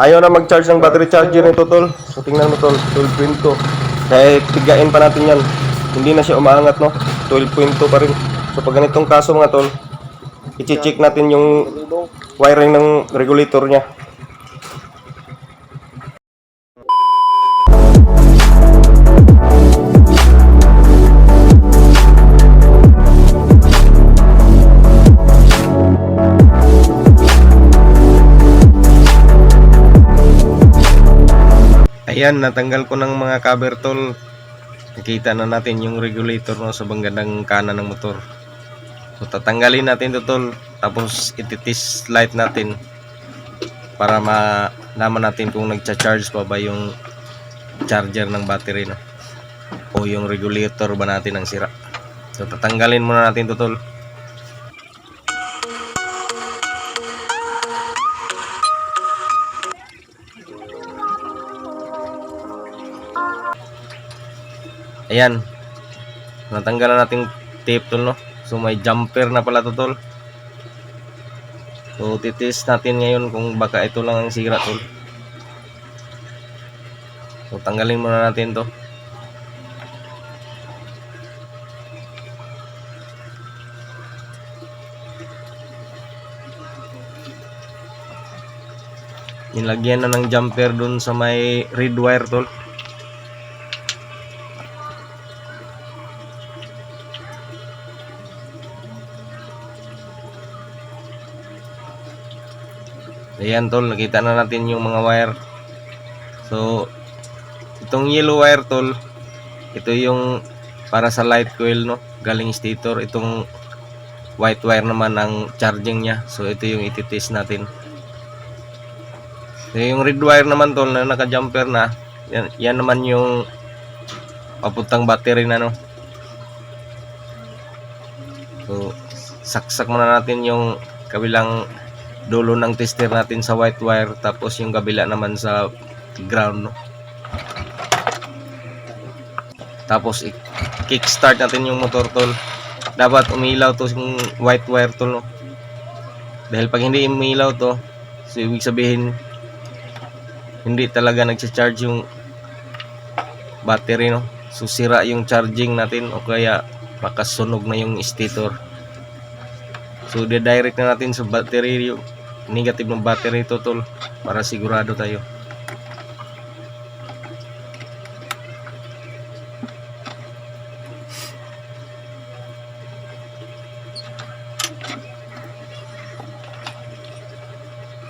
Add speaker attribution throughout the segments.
Speaker 1: Ayaw na mag-charge ng battery charger nito tol. So tingnan mo tol, 12.2. Kaya tigain pa natin yan. Hindi na siya umaangat no. 12.2 pa rin. So pag ganitong kaso mga tol, i-check natin yung wiring ng regulator niya. Ayan, natanggal ko ng mga cover tol. Nakita na natin yung regulator no, sa banggadang kanan ng motor. So tatanggalin natin ito tol. Tapos ititis light natin para malaman natin kung nagcha-charge pa ba yung charger ng battery no, o yung regulator ba natin ang sira. So tatanggalin muna natin ito tol. Ayan, natanggalan natin tape tol no. So may jumper na pala to tol. So titis natin ngayon kung baka ito lang ang sira tol. So tanggalin muna natin to. Nilagyan na ng jumper dun sa may red wire tol. Ayan tol, nakita na natin yung mga wire. So itong yellow wire tol, ito yung para sa light coil no, galing stator. Itong white wire naman ang charging nya. So ito yung ititis natin. So yung red wire naman tol na naka jumper na, yan naman yung papuntang battery na no. So saksak muna natin yung kabilang dulo ng tester natin sa white wire, tapos yung kabila naman sa ground no. Tapos kickstart natin yung motor tol. Dapat umilaw to yung white wire tol no. Dahil pag hindi umilaw to, so ibig sabihin hindi talaga nagcha-charge yung battery no. So sira yung charging natin o kaya makasunog na yung stator. So de-direct na natin sa battery yung negative ng battery ito tol, para sigurado tayo.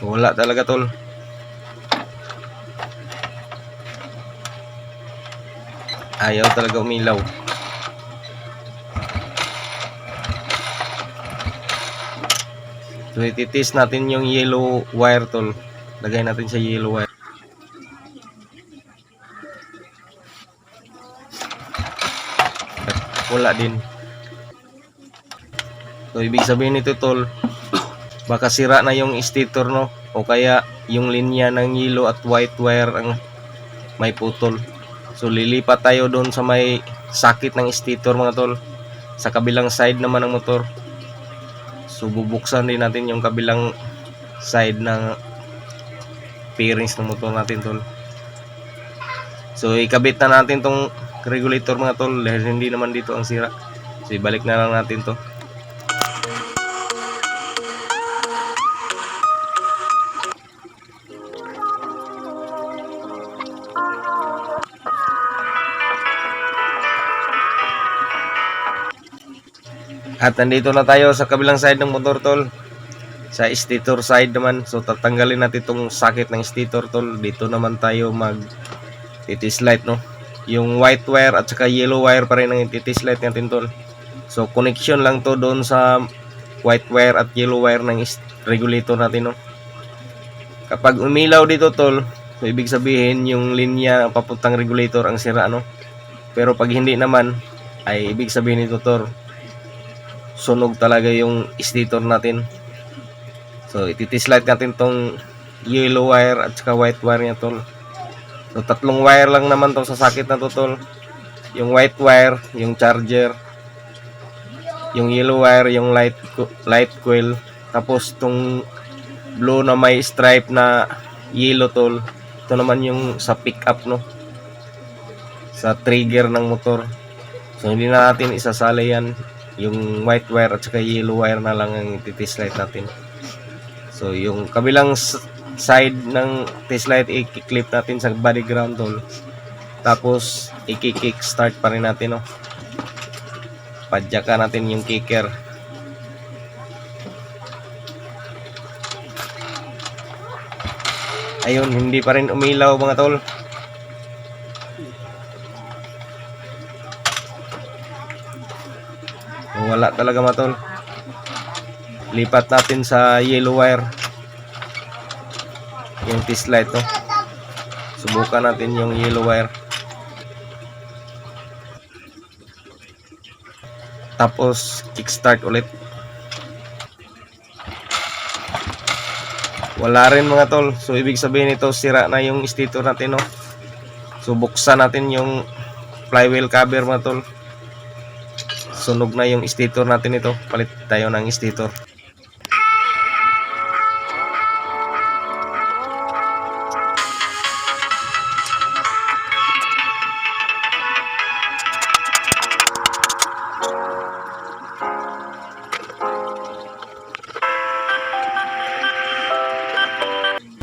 Speaker 1: Wala talaga tol. Ayaw talaga umilaw. So ititis natin yung yellow wire tol. Lagay natin sa yellow wire. Wala din. So ibig sabihin nito tol, baka sira na yung stator no, o kaya yung linya ng yellow at white wire ang may putol. So lilipat tayo doon sa may sakit ng stator mga tol, sa kabilang side naman ng motor. So bubuksan din natin yung kabilang side ng bearings ng motor natin tol. So ikabit na natin tong regulator mga tol, dahil hindi naman dito ang sira. So ibalik na lang natin to. At nandito na tayo sa kabilang side ng motor tol, sa stator side naman. So tatanggalin natin itong sakit ng stator tol. Dito naman tayo mag titis light no. Yung white wire at saka yellow wire pa rin ang titis light natin tol. So connection lang to doon sa white wire at yellow wire ng regulator natin no. Kapag umilaw dito tol, so ibig sabihin yung linya papuntang regulator ang sira no. Pero pag hindi naman, ay ibig sabihin nito tol, sunog talaga yung stator natin. So ititis light natin tong yellow wire at saka white wire niya tol. So tatlong wire lang naman to sa sakit na to tol. Yung white wire, yung charger, yung yellow wire, yung light coil, tapos tong blue na may stripe na yellow tol. Ito naman yung sa pickup, no, sa trigger ng motor. So hindi na natin isasali yan, yung white wire at saka yellow wire na lang ang test light natin. So yung kabilang side ng test light i-clip natin sa body ground tol. Tapos i-kick start pa rin natin, no. Padyakan natin yung kicker. Ayun, hindi pa rin umilaw mga tol. Wala talaga mga tol. Lipat natin sa yellow wire yung test light, no. Subukan natin yung yellow wire. Tapos kickstart ulit. Wala rin mga tol. So ibig sabihin nito sira na yung stator natin, no. So buksan natin yung flywheel cover mga tol. Sunog na yung stator natin ito. Palit tayo ng stator.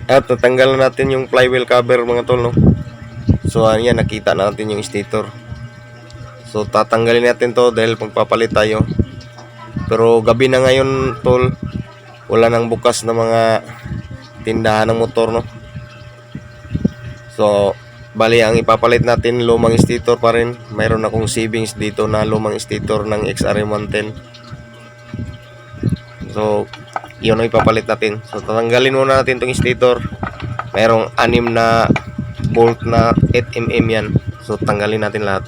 Speaker 1: At tatanggalan natin yung flywheel cover mga tol, no. So ayan, nakita natin yung stator. So tatanggalin natin to dahil magpapalit tayo. Pero gabi na ngayon tol, wala nang bukas na mga tindahan ng motor, no. So bali ang ipapalit natin lumang stator pa rin. Mayroon akong savings dito na lumang stator ng XRM110. So yun ang ipapalit natin. So tatanggalin muna natin itong stator. Mayroong 6 na bolt na 8mm yan. So tanggalin natin lahat.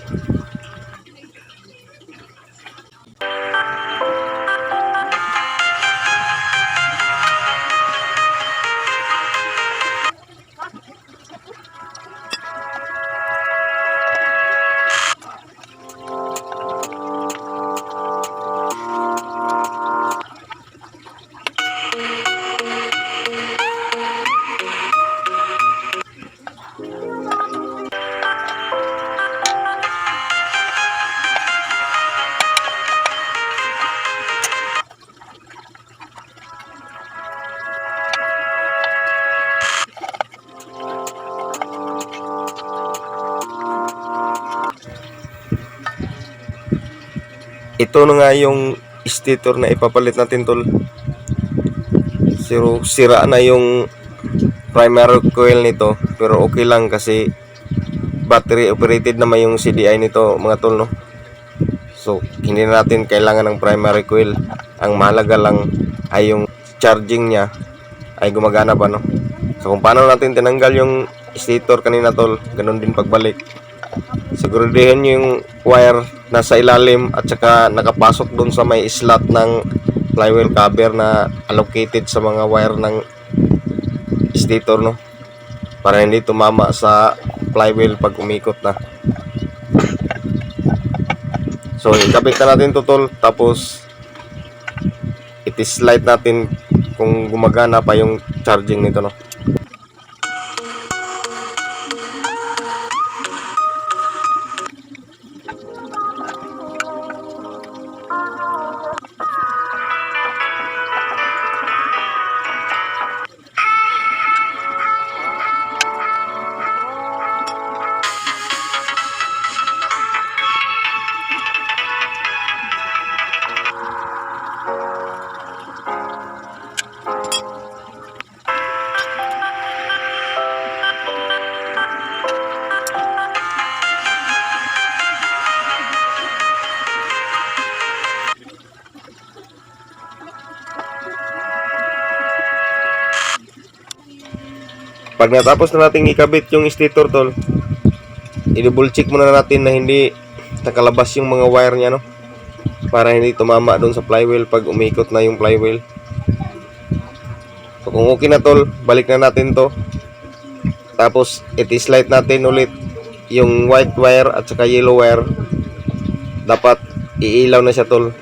Speaker 1: Ito na nga yung stator na ipapalit natin tol. Sira na yung primary coil nito, pero okay lang kasi battery operated naman yung CDI nito mga tol, no. So hindi natin kailangan ng primary coil. Ang mahalaga lang ay yung charging niya ay gumagana pa, no. So kung paano natin tinanggal yung stator kanina tol, ganun din pagbalik. Siguraduhin nyo yung wire nasa ilalim at saka nakapasok dun sa may slot ng flywheel cover na allocated sa mga wire ng stator, no, para hindi tumama sa flywheel pag umikot na. So ikabit na natin to tol, tapos i-slide natin kung gumagana pa yung charging nito, no. Pag natapos na natin ikabit yung stator tol, i-double check muna natin na hindi nakalabas yung mga wire niya, no, para hindi tumama doon sa flywheel pag umikot na yung flywheel. So kung okay na tol, balik na natin to. Tapos i-slide natin ulit yung white wire at saka yellow wire. Dapat iilaw na siya tol.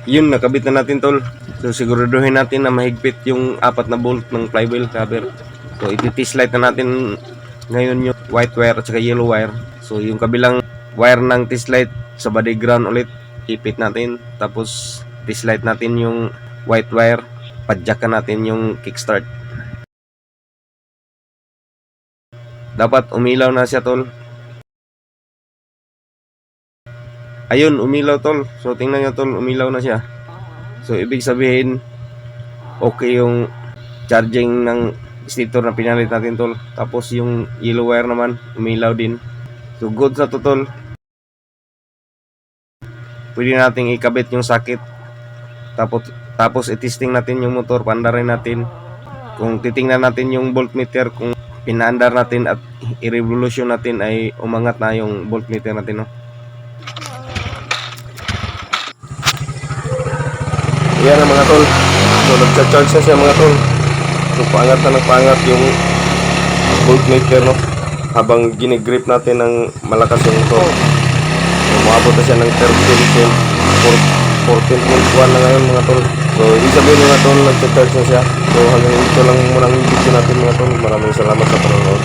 Speaker 1: Yun, nakabit na natin tol. So siguraduhin natin na mahigpit yung 4 na bolt ng flywheel cover. So iti-test light na natin ngayon yung white wire at saka yellow wire. So yung kabilang wire ng test light sa body ground ulit, ipit natin. Tapos test light natin yung white wire, padyakan natin yung kickstart. Dapat umilaw na siya tol. Ayun, umilaw tol. So tingnan nyo tol, umilaw na siya. So ibig sabihin okay yung charging ng stator na pinalit natin tol. Tapos yung yellow wire naman umilaw din. So good na to tol. Pwede nating ikabit yung sakit. Tapos i-testing natin yung motor, paandarin natin. Kung titingnan natin yung voltmeter, kung pinaandar natin at i-revolution natin ay umangat na yung voltmeter natin, no? Yan ang mga tol. So nagcha-charge na siya mga tol. So paangat na nagpaangat yung voltmeter, no? Habang ginigrip natin ng malakas yung motor. So umabot na siya ng 14.1 na ngayon mga tol. So ibig sabihin mga tol, nagcha-charge na siya. So hanggang dito lang muna ang video natin mga tol. Maraming salamat sa panonood.